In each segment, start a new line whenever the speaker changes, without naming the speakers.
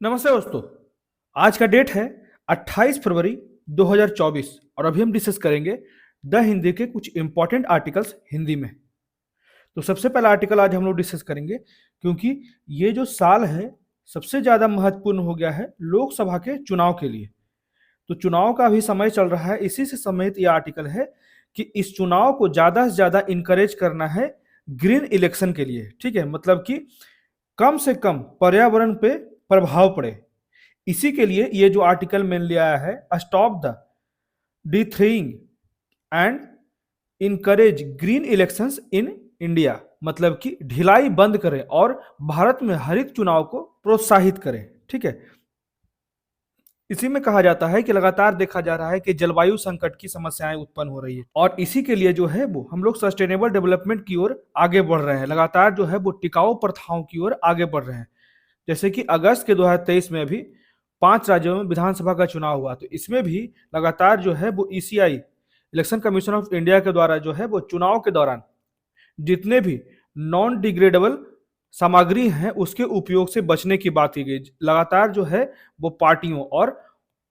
नमस्ते दोस्तों। आज का डेट है 28 फरवरी 2024 और अभी हम डिस्कस करेंगे द हिंदी के कुछ इंपॉर्टेंट आर्टिकल्स हिंदी में। तो सबसे पहला आर्टिकल आज हम लोग डिस्कस करेंगे क्योंकि ये जो साल है सबसे ज़्यादा महत्वपूर्ण हो गया है लोकसभा के चुनाव के लिए। तो चुनाव का भी समय चल रहा है, इसी से संबंधित ये आर्टिकल है कि इस चुनाव को ज़्यादा से ज़्यादा इनकरेज करना है ग्रीन इलेक्शन के लिए। ठीक है, मतलब कि कम से कम पर्यावरण पे प्रभाव पड़े। इसी के लिए ये जो आर्टिकल मैंने लिया है, stop the dithering and encourage green elections in India, मतलब कि ढिलाई बंद करें और भारत में हरित चुनाव को प्रोत्साहित करें। ठीक है, इसी में कहा जाता है कि लगातार देखा जा रहा है कि जलवायु संकट की समस्याएं उत्पन्न हो रही है और इसी के लिए जो है वो हम लोग सस्टेनेबल डेवलपमेंट की ओर आगे बढ़ रहे हैं। लगातार जो है वो टिकाऊ प्रथाओं की ओर आगे बढ़ रहे हैं। जैसे कि अगस्त के 2023 में भी 5 राज्यों में विधानसभा का चुनाव हुआ, तो इसमें भी लगातार जो है वो ECI election commission of India के द्वारा जो है वो चुनाव के दौरान जितने भी नॉन डिग्रेडेबल सामग्री हैं उसके उपयोग से बचने की बात की गई। लगातार जो है वो पार्टियों और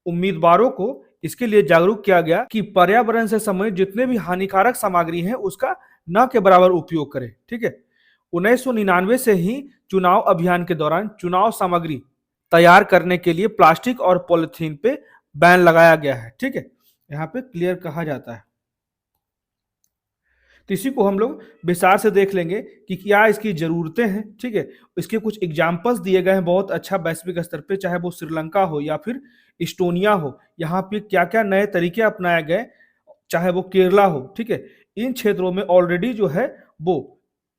उम्मीदवारों को इसके लिए जागरूक किया गया कि पर्यावरण से संबंधित जितने भी हानिकारक सामग्री हैं उसका न के बराबर उपयोग करें। ठीक है, 1999 से ही चुनाव अभियान के दौरान चुनाव सामग्री तैयार करने के लिए प्लास्टिक और पॉलिथीन पे बैन लगाया गया है। ठीक है, यहाँ पे क्लियर कहा जाता है। तो इसी को हम लोग विस्तार से देख लेंगे कि क्या इसकी जरूरतें हैं। ठीक है, इसके कुछ एग्जाम्पल्स दिए गए हैं बहुत अच्छा वैश्विक स्तर पे, चाहे वो श्रीलंका हो या फिर इस्टोनिया हो, यहाँ पे क्या क्या नए तरीके अपनाए गए, चाहे वो केरला हो। ठीक है, इन क्षेत्रों में ऑलरेडी जो है वो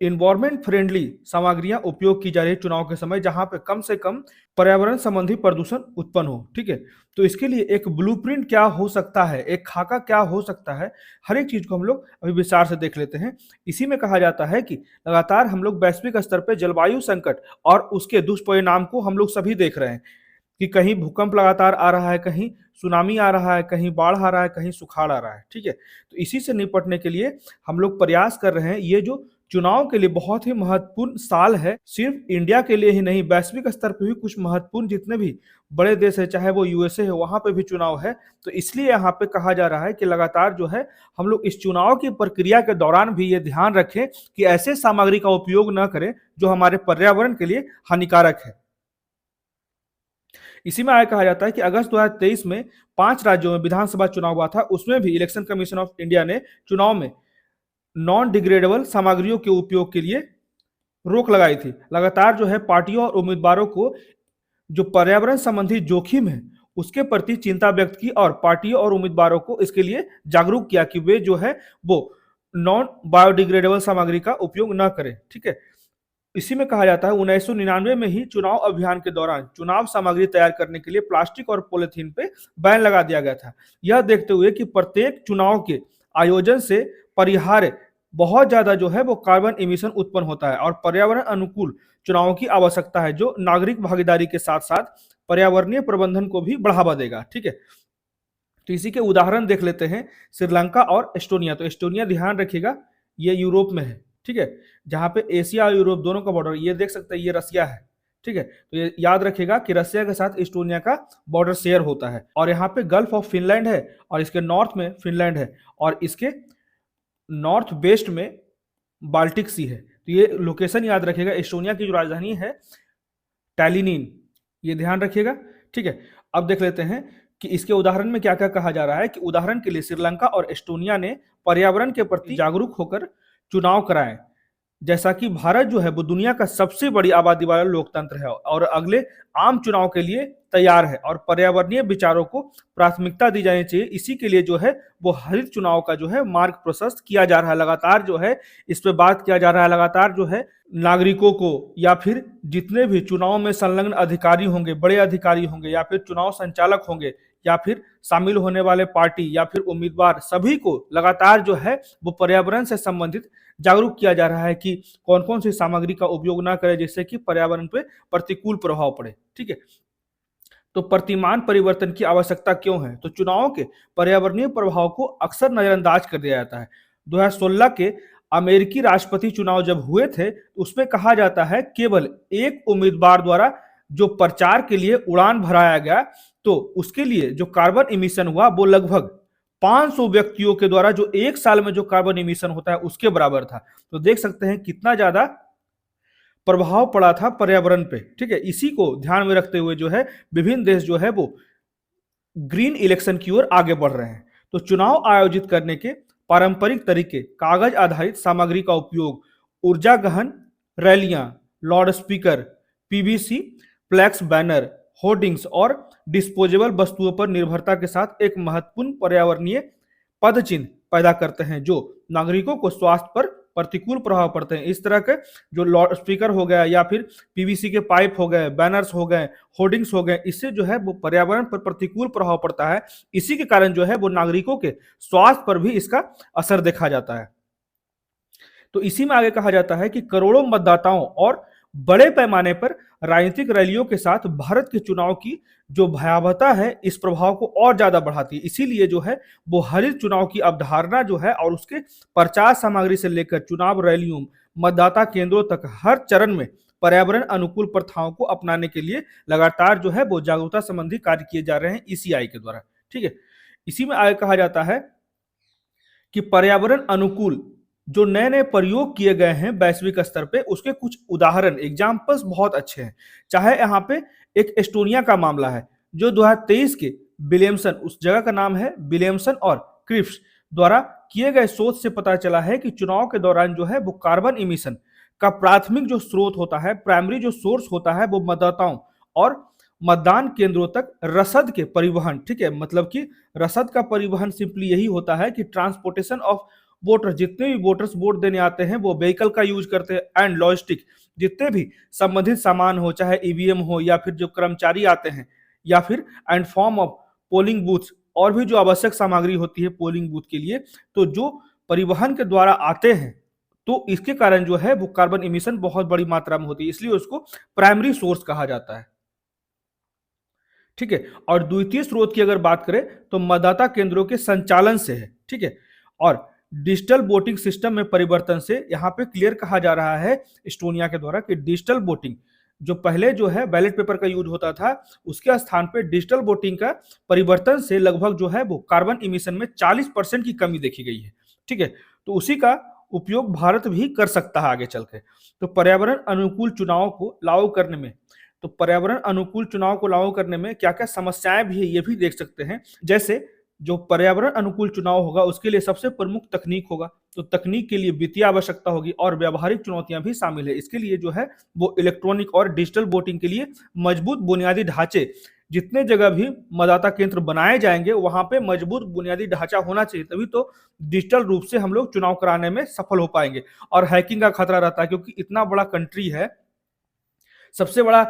इन्वायरमेंट फ्रेंडली सामग्रियां उपयोग की जा रही है चुनाव के समय, जहां पे कम से कम पर्यावरण संबंधी प्रदूषण उत्पन्न हो। ठीक है, तो इसके लिए एक ब्लूप्रिंट क्या हो सकता है, एक खाका क्या हो सकता है, हर एक चीज को हम लोग अभी विस्तार से देख लेते हैं। इसी में कहा जाता है कि लगातार हम लोग वैश्विक स्तर पर जलवायु संकट और उसके दुष्परिणाम को हम लोग सभी देख रहे हैं कि कहीं भूकंप लगातार आ रहा है, कहीं सुनामी आ रहा है, कहीं बाढ़ आ रहा है, कहीं सुखाड़ आ रहा है। ठीक है, तो इसी से निपटने के लिए हम लोग प्रयास कर रहे हैं। ये जो चुनाव के लिए बहुत ही महत्वपूर्ण साल है, सिर्फ इंडिया के लिए ही नहीं, वैश्विक स्तर पर भी कुछ महत्वपूर्ण जितने भी बड़े देश है, चाहे वो यूएसए है, वहां पे भी चुनाव है। तो इसलिए यहाँ पे कहा जा रहा है कि लगातार जो है हम लोग इस चुनाव की प्रक्रिया के दौरान भी ये ध्यान रखें कि ऐसे सामग्री का उपयोग न करें जो हमारे पर्यावरण के लिए हानिकारक है। इसी में आगे कहा जाता है कि अगस्त 2023 में 5 राज्यों में विधानसभा चुनाव हुआ था, उसमें भी इलेक्शन कमीशन ऑफ इंडिया ने चुनाव में नॉन डिग्रेडेबल सामग्रियों के उपयोग के लिए रोक लगाई थी। लगातार जो है पार्टियों और उम्मीदवारों को जो पर्यावरण संबंधी जोखिम है उसके प्रति चिंता व्यक्त की और पार्टियों और उम्मीदवारों को इसके लिए जागरूक किया कि वे जो है वो नॉन बायोडिग्रेडेबल सामग्री का उपयोग न करें। ठीक है, इसी में कहा जाता है 1999 में ही चुनाव अभियान के दौरान चुनाव सामग्री तैयार करने के लिए प्लास्टिक और पॉलिथीन पे बैन लगा दिया गया था। यह देखते हुए कि प्रत्येक चुनाव के आयोजन से परिहार्य बहुत ज्यादा जो है वो कार्बन इमिशन उत्पन्न होता है और पर्यावरण अनुकूल चुनावों की आवश्यकता है जो नागरिक भागीदारी के साथ साथ पर्यावरणीय प्रबंधन को भी बढ़ावा देगा। ठीक है, तो इसी के उदाहरण देख लेते हैं, श्रीलंका और एस्टोनिया। तो एस्टोनिया ध्यान रखिएगा ये यूरोप में है। ठीक है, जहां पे एशिया और यूरोप दोनों का बॉर्डर ये देख सकते हैं, ये रसिया है। ठीक है, तो ये याद रखिएगा कि रसिया के साथ एस्टोनिया का बॉर्डर शेयर होता है और यहाँ पे गल्फ ऑफ फिनलैंड है और इसके नॉर्थ में फिनलैंड है और इसके नॉर्थ वेस्ट में बाल्टिक सी है। तो ये लोकेशन याद रखिएगा। एस्टोनिया की जो राजधानी है टैलिनिन, ये ध्यान रखिएगा। ठीक है, अब देख लेते हैं कि इसके उदाहरण में क्या क्या कहा जा रहा है कि उदाहरण के लिए श्रीलंका और एस्टोनिया ने पर्यावरण के प्रति जागरूक होकर चुनाव कराए। जैसा कि भारत जो है वो दुनिया का सबसे बड़ी आबादी वाला लोकतंत्र है और अगले आम चुनाव के लिए तैयार है और पर्यावरणीय विचारों को प्राथमिकता दी जानी चाहिए। इसी के लिए जो है वो हरित चुनाव का जो है मार्ग प्रशस्त किया जा रहा है। लगातार जो है इस पे बात किया जा रहा है। लगातार जो है नागरिकों को या फिर जितने भी चुनाव में संलग्न अधिकारी होंगे, बड़े अधिकारी होंगे या फिर चुनाव संचालक होंगे या फिर शामिल होने वाले पार्टी या फिर उम्मीदवार, सभी को लगातार जो है वो पर्यावरण से संबंधित जागरूक किया जा रहा है कि कौन कौन सी सामग्री का उपयोग ना करें जिससे कि पर्यावरण पे प्रतिकूल प्रभाव पड़े। ठीक है, तो प्रतिमान परिवर्तन की आवश्यकता क्यों है? तो चुनाव के पर्यावरणीय प्रभाव को अक्सर नजरअंदाज कर दिया जाता है। 2016 के अमेरिकी राष्ट्रपति चुनाव जब हुए थे तो उसमें कहा जाता है केवल एक उम्मीदवार द्वारा जो प्रचार के लिए उड़ान भराया गया, तो उसके लिए जो कार्बन इमिशन हुआ वो लगभग 500 व्यक्तियों के द्वारा जो एक साल में जो कार्बन इमिशन होता है उसके बराबर था। तो देख सकते हैं कितना ज्यादा प्रभाव पड़ा था पर्यावरण पे। ठीक है, इसी को ध्यान में रखते हुए जो है विभिन्न देश जो है वो ग्रीन इलेक्शन की ओर आगे बढ़ रहे हैं। तो चुनाव आयोजित करने के पारंपरिक तरीके कागज आधारित सामग्री का उपयोग, ऊर्जा गहन रैलियां, loud speaker, PVC flex banner, hoardings और डिस्पोजेबल वस्तुओं पर निर्भरता के साथ एक महत्वपूर्ण पर्यावरणीय पदचिन्ह पैदा करते हैं जो नागरिकों को स्वास्थ्य पर प्रतिकूल प्रभाव पड़ते हैं। इस तरह के जो लाउड स्पीकर हो गया या फिर पीवीसी के पाइप हो गए, बैनर्स हो गए, होर्डिंग्स हो गए, इससे जो है वो पर्यावरण पर प्रतिकूल प्रभाव पड़ता है। इसी के कारण जो है वो नागरिकों के स्वास्थ्य पर भी इसका असर देखा जाता है। तो इसी में आगे कहा जाता है कि करोड़ों मतदाताओं और बड़े पैमाने पर राजनीतिक रैलियों के साथ भारत के चुनाव की जो भयावहता है इस प्रभाव को और ज्यादा बढ़ाती है। इसीलिए जो है वो हरित चुनाव की अवधारणा जो है और उसके प्रचार सामग्री से लेकर चुनाव रैलियों, मतदाता केंद्रों तक हर चरण में पर्यावरण अनुकूल प्रथाओं को अपनाने के लिए लगातार जो है वो जागरूकता संबंधी कार्य किए जा रहे हैं ईसीआई के द्वारा। ठीक है, इसी में आगे कहा जाता है कि पर्यावरण अनुकूल जो नए नए प्रयोग किए गए हैं वैश्विक स्तर पे उसके कुछ उदाहरण एग्जाम्पल्स बहुत अच्छे हैं। चाहे यहाँ पे एक एस्टोनिया का मामला है जो 2023 के विलियमसन, उस जगह का नाम है विलियमसन और क्रिप्स द्वारा किए गए शोध से पता चला है कि चुनाव के दौरान जो है वो कार्बन इमिशन का प्राथमिक जो स्रोत होता है, प्राइमरी जो सोर्स होता है, वो मतदाताओं और मतदान केंद्रों तक रसद के परिवहन। ठीक है, मतलब कि रसद का परिवहन सिंपली यही होता है कि ट्रांसपोर्टेशन ऑफ वोटर, जितने भी वोटर्स वोट देने आते हैं वो व्हीकल का यूज करते हैं, एंड लॉजिस्टिक जितने भी संबंधित सामान हो, चाहे ईवीएम हो या फिर जो कर्मचारी आते हैं या फिर and form of polling booth और भी जो आवश्यक सामग्री होती है पोलिंग बूथ के लिए, तो जो परिवहन के द्वारा आते हैं तो इसके कारण जो है वो कार्बन इमिशन बहुत बड़ी मात्रा में होती है, इसलिए उसको प्राइमरी सोर्स कहा जाता है। ठीक है, और द्वितीय स्रोत की अगर बात करें तो मतदाता केंद्रों के संचालन से है। ठीक है, और डिजिटल वोटिंग सिस्टम में परिवर्तन से यहाँ पे क्लियर कहा जा रहा है एस्टोनिया के द्वारा कि डिजिटल वोटिंग जो पहले जो है बैलेट पेपर का यूज होता था उसके स्थान पे डिजिटल वोटिंग का परिवर्तन से लगभग जो है वो कार्बन इमिशन में 40% की कमी देखी गई है। ठीक है, तो उसी का उपयोग भारत भी कर सकता है आगे चल के। तो पर्यावरण अनुकूल चुनाव को लागू करने में क्या क्या समस्याएं भी है ये भी देख सकते हैं। जैसे जो पर्यावरण अनुकूल चुनाव होगा उसके लिए सबसे प्रमुख तकनीक होगा, तो तकनीक के लिए वित्तीय आवश्यकता होगी और व्यावहारिक चुनौतियां भी शामिल है। इसके लिए जो है वो इलेक्ट्रॉनिक और डिजिटल वोटिंग के लिए मजबूत बुनियादी ढांचे, जितने जगह भी मतदाता केंद्र बनाए जाएंगे वहां पे मजबूत बुनियादी ढांचा होना चाहिए, तभी तो डिजिटल रूप से हम लोग चुनाव कराने में सफल हो पाएंगे। और हैकिंग का खतरा रहता है क्योंकि इतना बड़ा कंट्री है, सबसे बड़ा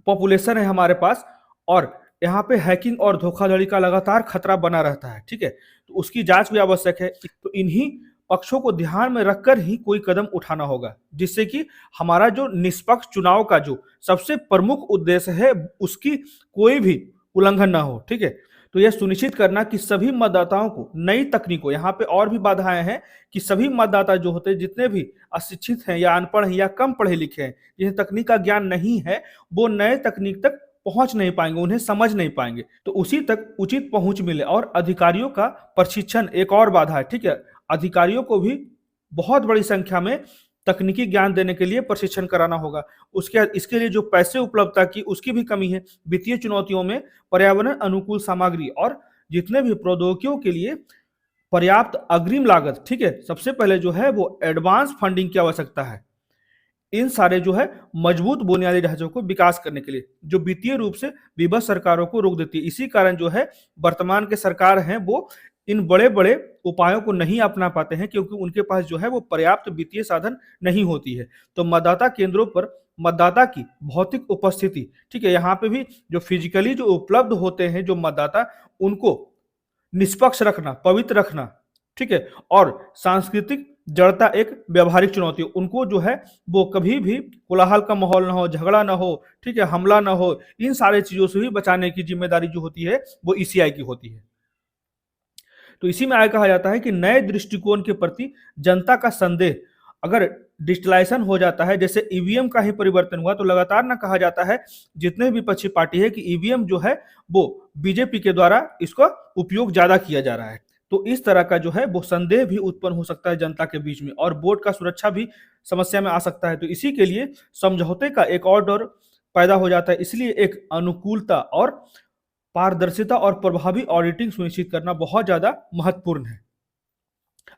पॉपुलेशन है हमारे पास, और यहाँ पे हैकिंग और धोखाधड़ी का लगातार खतरा बना रहता है। ठीक है, तो उसकी जांच भी आवश्यक है। तो इन्हीं पक्षों को ध्यान में रखकर ही कोई कदम उठाना होगा जिससे कि हमारा जो निष्पक्ष चुनाव का जो सबसे प्रमुख उद्देश्य है उसकी कोई भी उल्लंघन ना हो। ठीक है, तो यह सुनिश्चित करना कि सभी मतदाताओं को नई तकनीकों, यहाँ पे और भी बाधाएं हैं कि सभी मतदाता जो होते हैं जितने भी अशिक्षित हैं या अनपढ़ हैं या कम पढ़े लिखे हैं, जिन्हें तकनीक का ज्ञान नहीं है, वो नए तकनीक तक पहुंच नहीं पाएंगे, उन्हें समझ नहीं पाएंगे। तो उसी तक उचित पहुंच मिले। और अधिकारियों का प्रशिक्षण एक और बाधा है। ठीक है, अधिकारियों को भी बहुत बड़ी संख्या में तकनीकी ज्ञान देने के लिए प्रशिक्षण कराना होगा। इसके लिए जो पैसे उपलब्धता की उसकी भी कमी है। वित्तीय चुनौतियों में पर्यावरण अनुकूल सामग्री और जितने भी प्रौद्योगिकियों के लिए पर्याप्त अग्रिम लागत, ठीक है, सबसे पहले जो है वो एडवांस फंडिंग की आवश्यकता है इन सारे जो है मजबूत बुनियादी ढांचों को विकास करने के लिए, जो वित्तीय रूप से विभक्त सरकारों को रोक देती है। इसी कारण जो है वर्तमान के सरकार हैं वो इन बड़े बड़े उपायों को नहीं अपना पाते हैं क्योंकि उनके पास जो है वो पर्याप्त वित्तीय साधन नहीं होती है। तो मतदाता केंद्रों पर मतदाता की भौतिक उपस्थिति, ठीक है, यहाँ पे भी जो फिजिकली जो उपलब्ध होते हैं जो मतदाता, उनको निष्पक्ष रखना, पवित्र रखना, ठीक है, और सांस्कृतिक जड़ता एक व्यावहारिक चुनौती, उनको जो है वो कभी भी कोलाहल का माहौल ना हो, झगड़ा ना हो, ठीक है, हमला ना हो, इन सारे चीजों से भी बचाने की जिम्मेदारी जो होती है वो ईसीआई की होती है। तो इसी में आगे कहा जाता है कि नए दृष्टिकोण के प्रति जनता का संदेह, अगर डिजिटलाइजेशन हो जाता है, जैसे ईवीएम का ही परिवर्तन हुआ, तो लगातार ना कहा जाता है जितने भी विपक्षी पार्टी है कि ईवीएम जो है वो बीजेपी के द्वारा इसका उपयोग ज्यादा किया जा रहा है। तो इस तरह का जो है वो संदेह भी उत्पन्न हो सकता है जनता के बीच में, और वोट का सुरक्षा भी समस्या में आ सकता है। तो इसी के लिए समझौते का एक और डर पैदा हो जाता है। इसलिए एक अनुकूलता और पारदर्शिता और प्रभावी ऑडिटिंग सुनिश्चित करना बहुत ज्यादा महत्वपूर्ण है।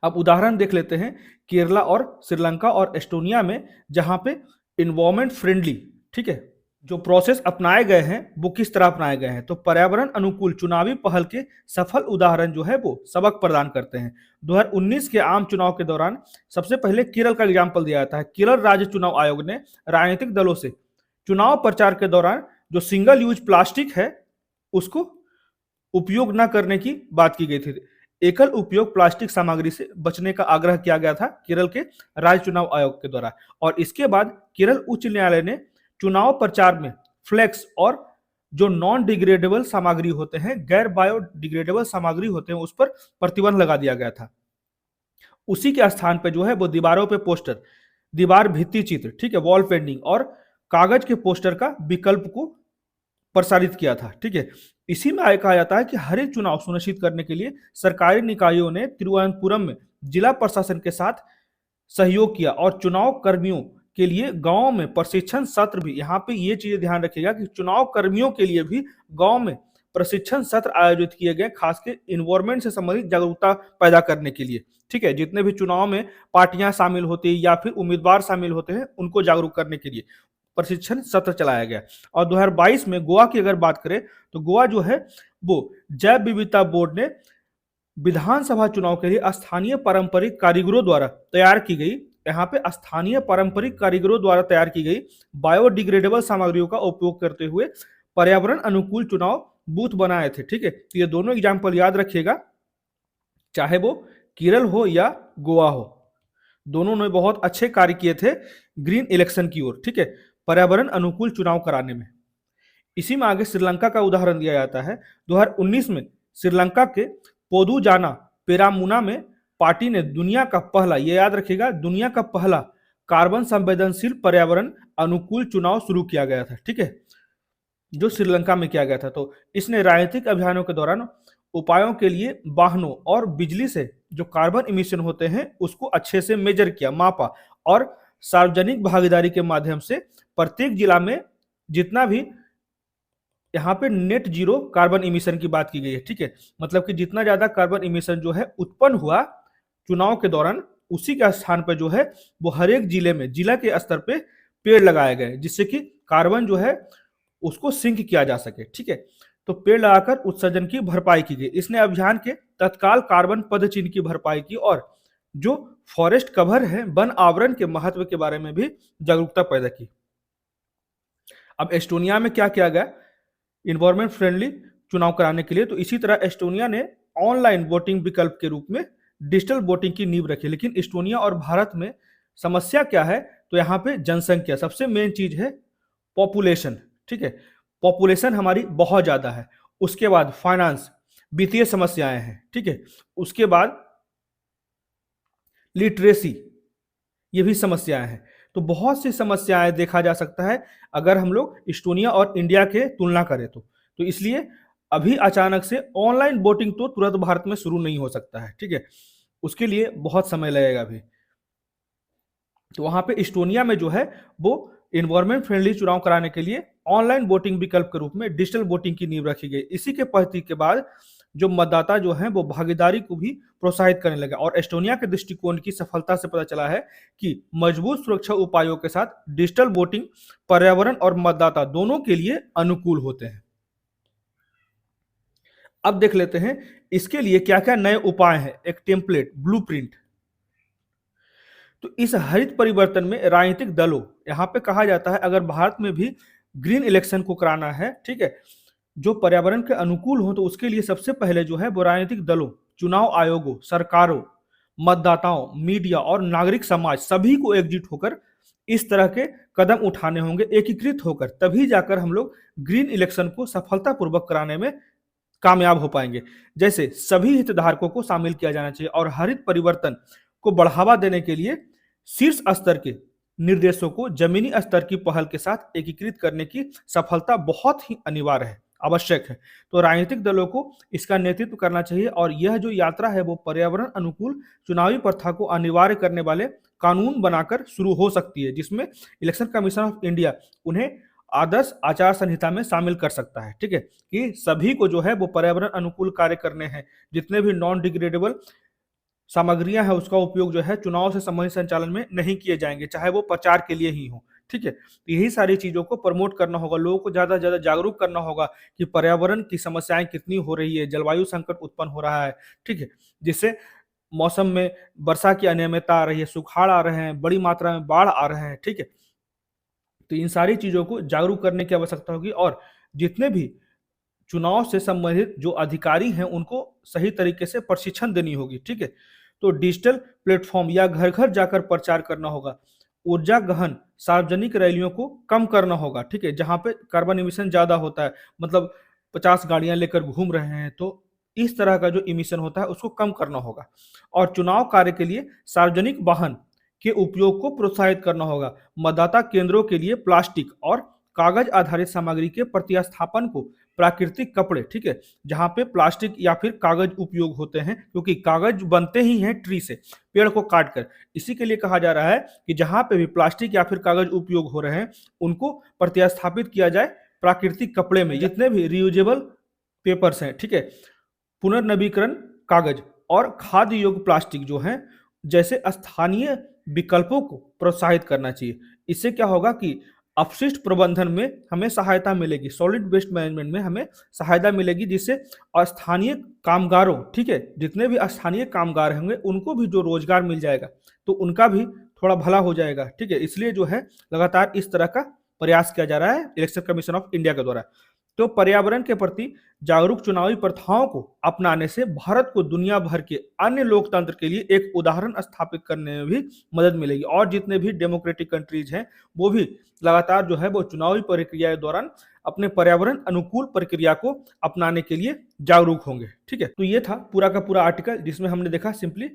अब उदाहरण देख लेते हैं केरला और श्रीलंका और एस्टोनिया में, जहां पे इन्वायरमेंट फ्रेंडली, ठीक है, जो प्रोसेस अपनाए गए हैं वो किस तरह अपनाए गए हैं। तो पर्यावरण अनुकूल चुनावी पहल के सफल उदाहरण जो है वो सबक प्रदान करते हैं। 2019 के आम चुनाव के दौरान सबसे पहले केरल का एग्जाम्पल दिया जाता है। केरल राज्य चुनाव आयोग ने राजनीतिक दलों से चुनाव प्रचार के दौरान जो सिंगल यूज प्लास्टिक है उसको उपयोग न करने की बात की गई थी। एकल उपयोग प्लास्टिक सामग्री से बचने का आग्रह किया गया था केरल के राज्य चुनाव आयोग के द्वारा। और इसके बाद केरल उच्च न्यायालय ने चुनाव प्रचार में फ्लेक्स और जो नॉन डिग्रेडेबल सामग्री होते हैं, गैर बायोडिग्रेडेबल सामग्री होते हैं, उस पर प्रतिबंध लगा दिया गया था। उसी के स्थान पर जो है वो दीवारों पे पोस्टर, दीवार भित्ति चित्र, ठीक है, वॉल पेंटिंग और कागज के पोस्टर का विकल्प को प्रसारित किया था। ठीक है, इसी में कहा जाता है कि हरित चुनाव सुनिश्चित करने के लिए सरकारी निकायों ने तिरुवनंतपुरम में जिला प्रशासन के साथ सहयोग किया और चुनाव कर्मियों के लिए गांव में प्रशिक्षण सत्र भी, यहाँ पे ये चीजें ध्यान रखिएगा कि चुनाव कर्मियों के लिए भी गांव में प्रशिक्षण सत्र आयोजित किए गए, खासकर इन्वायरमेंट से संबंधित जागरूकता पैदा करने के लिए। ठीक है, जितने भी चुनाव में पार्टियां शामिल होती है या फिर उम्मीदवार शामिल होते हैं उनको जागरूक करने के लिए प्रशिक्षण सत्र चलाया गया। और 2022 में गोवा की अगर बात करें तो गोवा जो है वो जैव विविधता बोर्ड ने विधानसभा चुनाव के लिए स्थानीय पारंपरिक कारीगरों द्वारा तैयार की गई, यहाँ पे स्थानीय पारंपरिक कारीगरों द्वारा तैयार की गई बायोडिग्रेडेबल सामग्रियों का उपयोग करते हुए पर्यावरण अनुकूल चुनाव बूथ बनाए थे। ठीक है, तो ये दोनों एग्जाम्पल याद रखिएगा, चाहे वो केरल हो या गोवा हो, दोनों ने बहुत अच्छे कार्य किए थे ग्रीन इलेक्शन की ओर। ठीक है, पर्यावरण अनुकूल चुनाव कराने में। इसी में आगे श्रीलंका का उदाहरण दिया जाता है। 2019 में श्रीलंका के पोदुजाना पेरामुना में पार्टी ने दुनिया का पहला, ये याद रखिएगा, दुनिया का पहला कार्बन संवेदनशील पर्यावरण अनुकूल चुनाव शुरू किया गया था। ठीक है, जो श्रीलंका में किया गया था। तो इसने राजनीतिक अभियानों के दौरान उपायों के लिए वाहनों और बिजली से जो कार्बन इमिशन होते हैं उसको अच्छे से मेजर किया, मापा, और सार्वजनिक भागीदारी के माध्यम से प्रत्येक जिला में जितना भी यहाँ पे नेट जीरो कार्बन इमिशन की बात की गई है। ठीक है, मतलब कि जितना ज्यादा कार्बन इमिशन जो है उत्पन्न हुआ चुनाव के दौरान, उसी के स्थान पर जो है वो हर एक जिले में, जिला के स्तर पे पेड़ लगाए गए, जिससे कि कार्बन जो है उसको सिंक किया जा सके। ठीक है, तो पेड़ लगाकर उत्सर्जन की भरपाई की गई। इसने अभियान के तत्काल कार्बन पदचिन्ह की भरपाई की और जो फॉरेस्ट कवर है, वन आवरण के महत्व के बारे में भी जागरूकता पैदा की। अब एस्टोनिया में क्या किया गया इन्वायरमेंट फ्रेंडली चुनाव कराने के लिए, तो इसी तरह एस्टोनिया ने ऑनलाइन वोटिंग विकल्प के रूप में डिजिटल वोटिंग की नींव रखी। लेकिन एस्टोनिया और भारत में समस्या क्या है, तो यहाँ पे जनसंख्या सबसे मेन चीज है, पॉपुलेशन। ठीक है, पॉपुलेशन हमारी बहुत ज्यादा है। उसके बाद फाइनेंस, वित्तीय समस्याएं हैं। ठीक है, उसके बाद लिटरेसी, ये भी समस्याएं हैं। तो बहुत सी समस्याएं देखा जा सकता है अगर हम लोग एस्टोनिया और इंडिया के तुलना करें तो इसलिए अभी अचानक से ऑनलाइन वोटिंग तो तुरंत भारत में शुरू नहीं हो सकता है। ठीक है, उसके लिए बहुत समय लगेगा अभी। तो वहां पे एस्टोनिया में जो है वो इन्वायरमेंट फ्रेंडली चुनाव कराने के लिए ऑनलाइन वोटिंग विकल्प के रूप में डिजिटल वोटिंग की नींव रखी गई। इसी के पद्धति के बाद जो मतदाता जो है वो भागीदारी को भी प्रोत्साहित करने लगा। और एस्टोनिया के दृष्टिकोण की सफलता से पता चला है कि मजबूत सुरक्षा उपायों के साथ डिजिटल वोटिंग पर्यावरण और मतदाता दोनों के लिए अनुकूल होते हैं। अब देख लेते हैं इसके लिए क्या क्या नए उपाय हैं, एक टेम्पलेट, ब्लूप्रिंट। तो इस हरित परिवर्तन में राजनीतिक दलों, यहां पे कहा जाता है अगर भारत में भी ग्रीन इलेक्शन को कराना है, ठीक है, जो पर्यावरण के अनुकूल हो, तो उसके लिए सबसे पहले जो है वो राजनीतिक दलों, चुनाव आयोगों, सरकारों, मतदाताओं, मीडिया और नागरिक समाज सभी को एकजुट होकर इस तरह के कदम उठाने होंगे, एकीकृत होकर, तभी जाकर हम लोग ग्रीन इलेक्शन को सफलतापूर्वक कराने में कामयाब हो पाएंगे। जैसे सभी हितधारकों को शामिल किया जाना चाहिए और हरित परिवर्तन को बढ़ावा देने के लिए शीर्ष स्तर के निर्देशों को जमीनी स्तर की पहल के साथ एकीकृत करने की सफलता बहुत ही अनिवार्य है, आवश्यक है। तो राजनीतिक दलों को इसका नेतृत्व करना चाहिए और यह जो यात्रा है वो पर्यावरण अनुकूल चुनावी प्रथा को अनिवार्य करने वाले कानून बनाकर शुरू हो सकती है, जिसमें इलेक्शन कमीशन ऑफ इंडिया उन्हें आदर्श आचार संहिता में शामिल कर सकता है। ठीक है, कि सभी को जो है वो पर्यावरण अनुकूल कार्य करने हैं, जितने भी नॉन डिग्रेडेबल सामग्रियां हैं उसका उपयोग जो है चुनाव से संबंधित संचालन में नहीं किए जाएंगे, चाहे वो प्रचार के लिए ही हो। ठीक है, तो यही सारी चीजों को प्रमोट करना होगा, लोगों को ज्यादा से ज्यादा जागरूक करना होगा कि पर्यावरण की समस्याएं कितनी हो रही है, जलवायु संकट उत्पन्न हो रहा है। ठीक है, जिससे मौसम में वर्षा की अनियमितता आ रही है, सुखाड़ आ रहे हैं, बड़ी मात्रा में बाढ़ आ रहे हैं। ठीक है, तो इन सारी चीजों को जागरूक करने की आवश्यकता होगी और जितने भी चुनाव से संबंधित जो अधिकारी हैं उनको सही तरीके से प्रशिक्षण देनी होगी। ठीक है, तो डिजिटल प्लेटफॉर्म या घर घर जाकर प्रचार करना होगा, ऊर्जा गहन सार्वजनिक रैलियों को कम करना होगा। ठीक है, जहां पे कार्बन इमिशन ज्यादा होता है, मतलब 50 गाड़ियां लेकर घूम रहे हैं, तो इस तरह का जो इमिशन होता है उसको कम करना होगा। और चुनाव कार्य के लिए सार्वजनिक वाहन के उपयोग को प्रोत्साहित करना होगा। मतदाता केंद्रों के लिए प्लास्टिक और कागज आधारित सामग्री के प्रतिस्थापन को प्राकृतिक कपड़े, ठीक है, जहां पे प्लास्टिक या फिर कागज उपयोग होते हैं, क्योंकि कागज बनते ही हैं ट्री से, पेड़ को काट कर। इसी के लिए कहा जा रहा है कि जहां पे भी प्लास्टिक या फिर कागज उपयोग हो रहे हैं उनको प्रतिस्थापित किया जाए प्राकृतिक कपड़े में। जितने भी रियूजेबल पेपर्स हैं, ठीक है, पुनर्नवीकरण कागज और खाद्य योग्य प्लास्टिक जो हैं, जैसे स्थानीय विकल्पों को प्रोत्साहित करना चाहिए। इससे क्या होगा कि अपशिष्ट प्रबंधन में हमें सहायता मिलेगी, सॉलिड वेस्ट मैनेजमेंट में हमें सहायता मिलेगी, जिससे स्थानीय कामगारों, ठीक है, जितने भी स्थानीय कामगार होंगे उनको भी जो रोजगार मिल जाएगा तो उनका भी थोड़ा भला हो जाएगा। ठीक है, इसलिए जो है लगातार इस तरह का प्रयास किया जा रहा है इलेक्शन कमीशन ऑफ इंडिया के द्वारा। तो पर्यावरण के प्रति जागरूक चुनावी प्रथाओं को अपनाने से भारत को दुनिया भर के अन्य लोकतंत्र के लिए एक उदाहरण स्थापित करने में भी मदद मिलेगी और जितने भी डेमोक्रेटिक कंट्रीज हैं वो भी लगातार जो है वो चुनावी प्रक्रिया के दौरान अपने पर्यावरण अनुकूल प्रक्रिया को अपनाने के लिए जागरूक होंगे। ठीक है, तो ये था पूरा का पूरा आर्टिकल जिसमें हमने देखा simply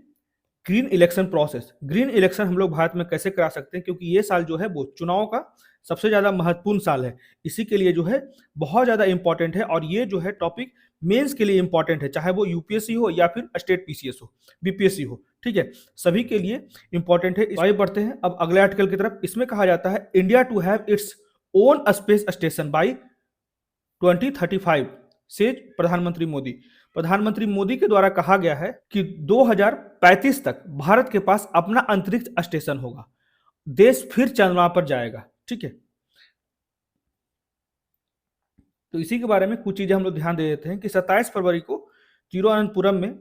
green election process. Green election हम लोग भारत में कैसे करा सकते हैं, क्योंकि ये साल जो है वो चुनाव का सबसे ज्यादा महत्वपूर्ण साल है, इसी के लिए जो है बहुत ज्यादा इंपॉर्टेंट है और ये जो है टॉपिक मेंस के लिए इंपॉर्टेंट है, चाहे वो यूपीएससी हो या फिर स्टेट पीसीएस हो, बीपीएससी हो। ठीक है, सभी के लिए इंपॉर्टेंट है। आगे बढ़ते हैं अब अगले आर्टिकल की तरफ। इसमें कहा जाता है India to have its own space station by 2035 से प्रधानमंत्री मोदी। प्रधानमंत्री मोदी के द्वारा कहा गया है कि 2035 तक भारत के पास अपना अंतरिक्ष स्टेशन होगा, देश फिर चंद्रमा पर जाएगा। ठीक है, तो इसी के बारे में कुछ चीजें हम लोग ध्यान दे देते हैं कि 27 फरवरी को तिरुवनंतपुरम में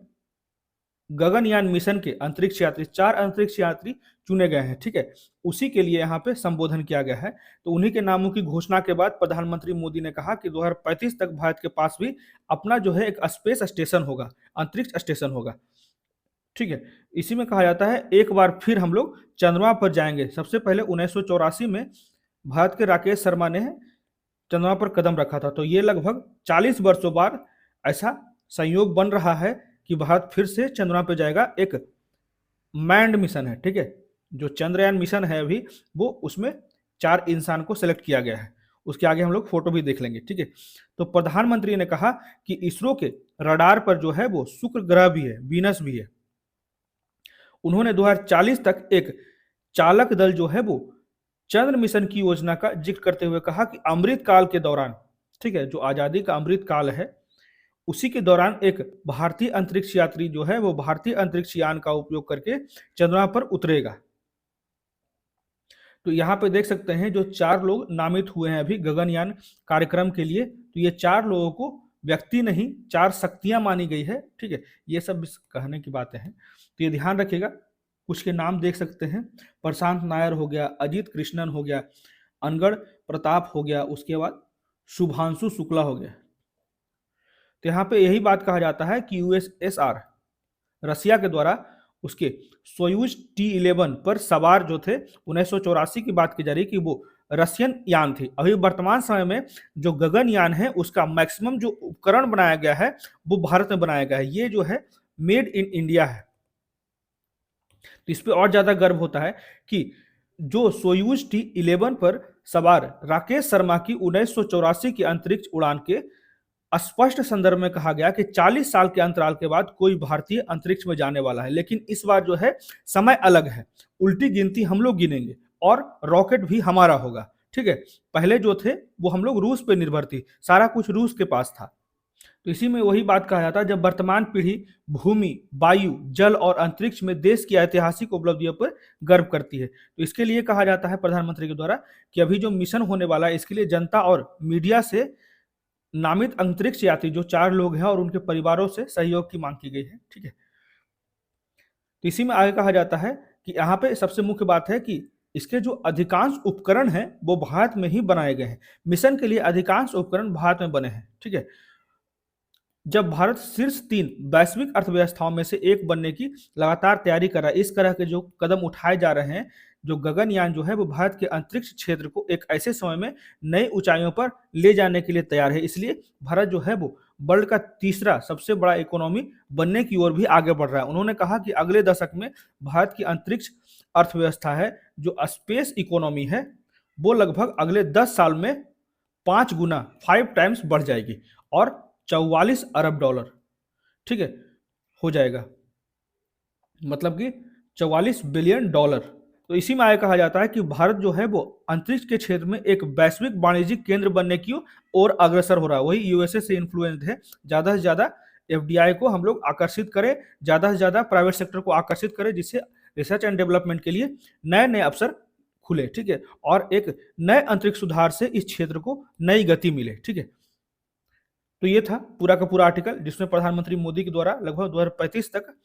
गगनयान मिशन के अंतरिक्ष यात्री 4 अंतरिक्ष यात्री चुने गए हैं। ठीक है, उसी के लिए यहाँ पे संबोधन किया गया है। तो उन्हीं के नामों की घोषणा के बाद प्रधानमंत्री मोदी ने कहा कि 2035 तक भारत के पास भी अपना जो है एक स्पेस स्टेशन होगा, अंतरिक्ष स्टेशन होगा। ठीक है, इसी में कहा जाता है एक बार फिर हम लोग चंद्रमा पर जाएंगे। सबसे पहले 1984 में भारत के राकेश शर्मा ने चंद्रमा पर कदम रखा था, तो ये लगभग 40 वर्षों बाद ऐसा संयोग बन रहा है कि भारत फिर से चंद्रमा पर जाएगा। एक मैंड मिशन है, ठीक है, जो चंद्रयान मिशन है अभी वो, उसमें 4 इंसान को सेलेक्ट किया गया है। उसके आगे हम लोग फोटो भी देख लेंगे। ठीक है, तो प्रधानमंत्री ने कहा कि इसरो के रडार पर जो है वो शुक्र ग्रह भी है, वीनस भी है। उन्होंने 2040 तक एक चालक दल जो है वो चंद्र मिशन की योजना का जिक्र करते हुए कहा कि अमृत काल के दौरान, ठीक है, जो आजादी का अमृत काल है उसी के दौरान एक भारतीय अंतरिक्ष यात्री जो है वो भारतीय अंतरिक्ष यान का उपयोग करके चंद्रमा पर उतरेगा। तो यहाँ पे देख सकते हैं जो 4 लोग नामित हुए हैं अभी गगनयान कार्यक्रम के लिए, तो ये 4 लोगों को व्यक्ति नहीं 4 शक्तियां मानी गई है। ठीक है, ये सब कहने की बातें हैं, तो ये ध्यान रखिएगा। कुछ के नाम देख सकते हैं, प्रशांत नायर हो गया, अजीत कृष्णन हो गया, अनगढ़ प्रताप हो गया, उसके बाद शुभांशु शुक्ला हो गया। तो यहाँ पे यही बात कहा जाता है कि यूएसएसआर रसिया के द्वारा उसके सोयूज T11 पर सवार जो थे 1984 की बात की जा रही कि वो रशियन यान थे। अभी वर्तमान समय में जो गगनयान है उसका मैक्सिमम जो उपकरण बनाया गया है वो भारत में बनाया गया है। ये जो है मेड इन इंडिया है। तो इस पे और ज्यादा गर्व होता है कि जो सोयूज T-11 पर सवार राकेश शर्मा की 1984 की अंतरिक्ष उड़ान के स्पष्ट संदर्भ में कहा गया कि 40 साल के अंतराल के बाद कोई भारतीय अंतरिक्ष में जाने वाला है, लेकिन इस बार जो है समय अलग है। उल्टी गिनती हम लोग गिनेंगे और रॉकेट भी हमारा होगा। ठीक है, पहले जो थे वो हम लोग रूस पे निर्भर थी, सारा कुछ रूस के पास था। तो इसी में वही बात कहा जाता है, जब वर्तमान पीढ़ी भूमि, वायु, जल और अंतरिक्ष में देश की ऐतिहासिक उपलब्धियों पर गर्व करती है। तो इसके लिए कहा जाता है प्रधानमंत्री के द्वारा कि अभी जो मिशन होने वाला है इसके लिए जनता और मीडिया से नामित अंतरिक्ष यात्री जो 4 लोग हैं और उनके परिवारों से सहयोग की मांग की गई है। ठीक है, तो इसी में आगे कहा जाता है कि यहाँ पे सबसे मुख्य बात है कि इसके जो अधिकांश उपकरण हैं वो भारत में ही बनाए गए हैं। मिशन के लिए अधिकांश उपकरण भारत में बने हैं। ठीक है, जब भारत शीर्ष 3 वैश्विक अर्थव्यवस्थाओं में से एक बनने की लगातार तैयारी कर रहा है, इस तरह के जो कदम उठाए जा रहे हैं, जो गगनयान जो है वो भारत के अंतरिक्ष क्षेत्र को एक ऐसे समय में नई ऊंचाइयों पर ले जाने के लिए तैयार है। इसलिए भारत जो है वो वर्ल्ड का तीसरा सबसे बड़ा इकोनॉमी बनने की ओर भी आगे बढ़ रहा है। उन्होंने कहा कि अगले दशक में भारत की अंतरिक्ष अर्थव्यवस्था है, जो स्पेस इकोनॉमी है, वो लगभग अगले 10 साल में 5 गुना 5 टाइम्स बढ़ जाएगी और 44 अरब डॉलर, ठीक है, हो जाएगा, मतलब कि 44 बिलियन डॉलर। तो इसी में आगे कहा जाता है कि भारत जो है वो अंतरिक्ष के क्षेत्र में एक वैश्विक वाणिज्यिक केंद्र बनने की ओर अग्रसर हो रहा है। वही यूएसए से इन्फ्लुएंस्ड है, ज्यादा से ज्यादा एफडीआई को हम लोग आकर्षित करें, ज्यादा से ज्यादा प्राइवेट सेक्टर को आकर्षित करें, जिससे रिसर्च एंड डेवलपमेंट के लिए नए नए अवसर खुले। ठीक है, और एक नए अंतरिक्ष सुधार से इस क्षेत्र को नई गति मिले। ठीक है, तो ये था पूरा का पूरा आर्टिकल, जिसमें प्रधानमंत्री मोदी के द्वारा लगभग 2035 तक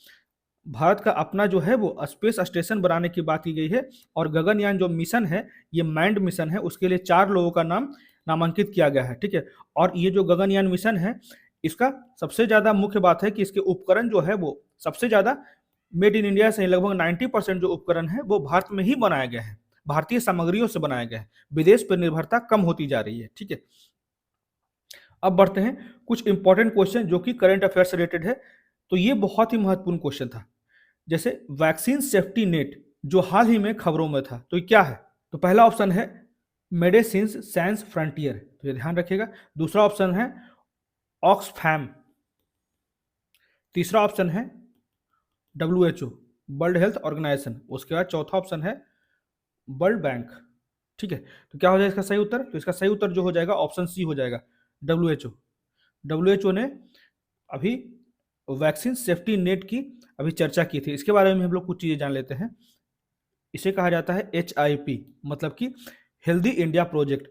भारत का अपना जो है वो स्पेस स्टेशन बनाने की बात की गई है। और गगनयान जो मिशन है, ये मैंड मिशन है, उसके लिए 4 लोगों का नाम नामांकित किया गया है। ठीक है, और ये जो गगनयान मिशन है, इसका सबसे ज्यादा मुख्य बात है कि इसके उपकरण जो है वो सबसे ज्यादा मेड इन इंडिया से, लगभग 90% जो उपकरण है वो भारत में ही बनाया गया है, भारतीय सामग्रियों से बनाया गया है। विदेश पर निर्भरता कम होती जा रही है। ठीक है, अब बढ़ते हैं कुछ इंपॉर्टेंट क्वेश्चन जो कि करंट अफेयर से रिलेटेड है। तो ये बहुत ही महत्वपूर्ण क्वेश्चन था, जैसे वैक्सीन सेफ्टी नेट जो हाल ही में खबरों में था, तो ये क्या है? तो पहला ऑप्शन है मेडिसिन साइंस फ्रंटियर, तो ये ध्यान रखिएगा। दूसरा ऑप्शन है ऑक्सफैम। तीसरा ऑप्शन है WHO, वर्ल्ड हेल्थ ऑर्गेनाइजेशन। उसके बाद चौथा ऑप्शन है वर्ल्ड बैंक। ठीक है, तो क्या हो जाएगा इसका सही उत्तर? तो इसका सही उत्तर जो हो जाएगा ऑप्शन सी हो जाएगा, WHO। WHO ने अभी वैक्सीन सेफ्टी नेट की अभी चर्चा की थी, इसके बारे में हम लोग कुछ चीजें जान लेते हैं। इसे कहा जाता है HIP, मतलब कि हेल्दी इंडिया प्रोजेक्ट,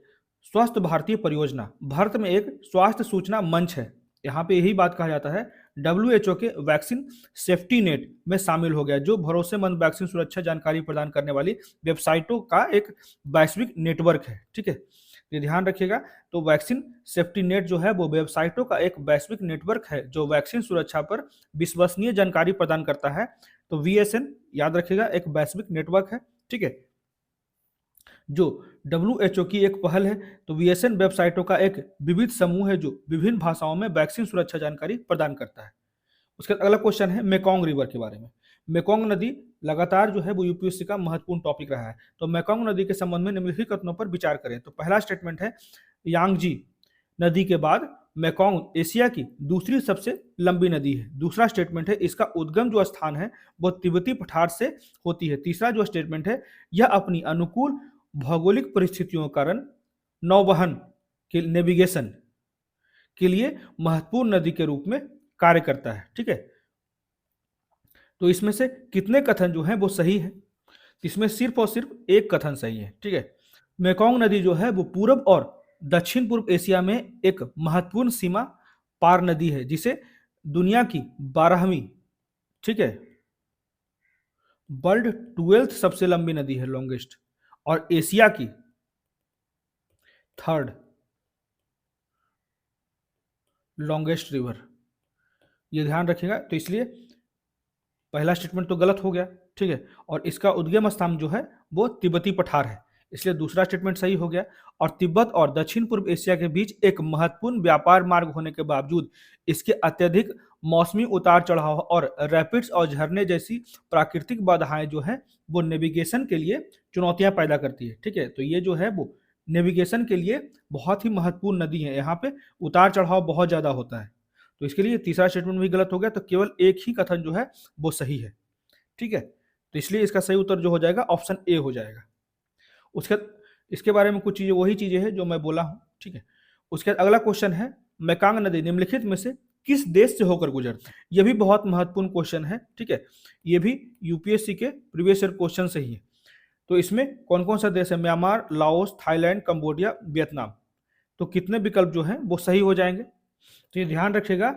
स्वस्थ भारतीय परियोजना। भारत में एक स्वास्थ्य सूचना मंच है, यहाँ पे यही बात कहा जाता है। WHO के वैक्सीन सेफ्टी नेट में शामिल हो गया, जो भरोसेमंद वैक्सीन सुरक्षा जानकारी प्रदान करने वाली वेबसाइटों का एक वैश्विक नेटवर्क है। ठीक है, ये ध्यान रखिएगा। तो वैक्सीन सेफ्टी नेट जो है वो वेबसाइटों का एक वैश्विक नेटवर्क है जो वैक्सीन सुरक्षा पर विश्वसनीय जानकारी प्रदान करता है। तो VSN याद रखिएगा, एक वैश्विक नेटवर्क है। ठीक है, जो WHO की एक पहल है। तो VSN वेबसाइटों का एक विविध समूह है जो विभिन्न भाषाओं में वैक्सीन सुरक्षा जानकारी प्रदान करता है। उसके बाद अगला क्वेश्चन है मेकोंग रिवर के बारे में। मेकोंग नदी लगातार जो है वो यूपीएससी का महत्वपूर्ण टॉपिक रहा है। तो मेकोंग नदी के संबंध में निम्नलिखित कथनों पर विचार करें। तो पहला स्टेटमेंट है यांगजी नदी के बाद मेकोंग एशिया की दूसरी सबसे लंबी नदी है। दूसरा स्टेटमेंट है इसका उद्गम जो स्थान है वो तिब्बती पठार से होती है। तीसरा जो स्टेटमेंट है यह अपनी अनुकूल भौगोलिक परिस्थितियों के कारण नौवहन के नेविगेशन के लिए महत्वपूर्ण नदी के रूप में कार्य करता है। ठीक है, तो इसमें से कितने कथन जो है वो सही है? इसमें सिर्फ और सिर्फ एक कथन सही है। ठीक है, मेकोंग नदी जो है वो पूर्व और दक्षिण पूर्व एशिया में एक महत्वपूर्ण सीमा पार नदी है, जिसे दुनिया की 12वीं, ठीक है, वर्ल्ड 12th सबसे लंबी नदी है, लॉन्गेस्ट, और एशिया की 3rd लॉन्गेस्ट रिवर। ये ध्यान रखिएगा। तो इसलिए पहला स्टेटमेंट तो गलत हो गया। ठीक है, और इसका उद्गम स्थान जो है वो तिब्बती पठार है। इसलिए दूसरा स्टेटमेंट सही हो गया। और तिब्बत और दक्षिण पूर्व एशिया के बीच एक महत्वपूर्ण व्यापार मार्ग होने के बावजूद इसके अत्यधिक मौसमी उतार चढ़ाव और रैपिड्स और झरने जैसी प्राकृतिक बाधाएं जो हैं वो नेविगेशन के लिए चुनौतियां पैदा करती है। ठीक है, तो ये जो है वो नेविगेशन के लिए बहुत ही महत्वपूर्ण नदी है, यहाँ पे उतार चढ़ाव बहुत ज्यादा होता है। तो इसके लिए तीसरा स्टेटमेंट भी गलत हो गया, तो केवल एक ही कथन जो है वो सही है। ठीक है, तो इसलिए इसका सही उत्तर जो हो जाएगा ऑप्शन ए हो जाएगा। उसके इसके बारे में कुछ चीजें वही चीजें हैं जो मैं बोला हूं। ठीक है, उसके बाद अगला क्वेश्चन है, मेकांग नदी निम्नलिखित में से किस देश से होकर गुजरती है? यह भी बहुत महत्वपूर्ण क्वेश्चन है। ठीक है, ये भी यूपीएससी के प्रीवियस ईयर क्वेश्चन से ही है। तो इसमें कौन कौन सा देश है? Myanmar, Laos, Thailand, Cambodia, Vietnam. तो कितने विकल्प जो हैं वो सही हो जाएंगे? तो ये ध्यान रखिएगा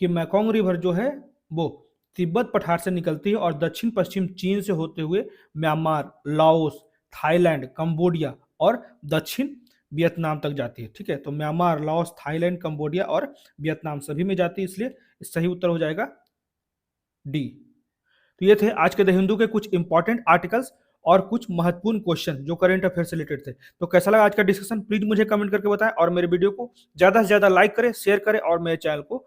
कि मैकोंग रिवर जो है वो तिब्बत पठार से निकलती है और दक्षिण पश्चिम चीन से होते हुए म्यांमार, लाओस, थाईलैंड, कंबोडिया और दक्षिण वियतनाम तक जाती है। ठीक है, तो म्यांमार, लाओस, थाईलैंड, कंबोडिया और वियतनाम सभी में जाती है, इसलिए सही उत्तर हो जाएगा डी। तो ये थे आज के द हिंदू के कुछ इंपॉर्टेंट आर्टिकल्स और कुछ महत्वपूर्ण क्वेश्चन जो करंट अफेयर से रिलेटेड थे। तो कैसा लगा आज का डिस्कशन, प्लीज मुझे कमेंट करके बताएं और मेरे वीडियो को ज्यादा से ज्यादा लाइक करें, शेयर करें और मेरे चैनल को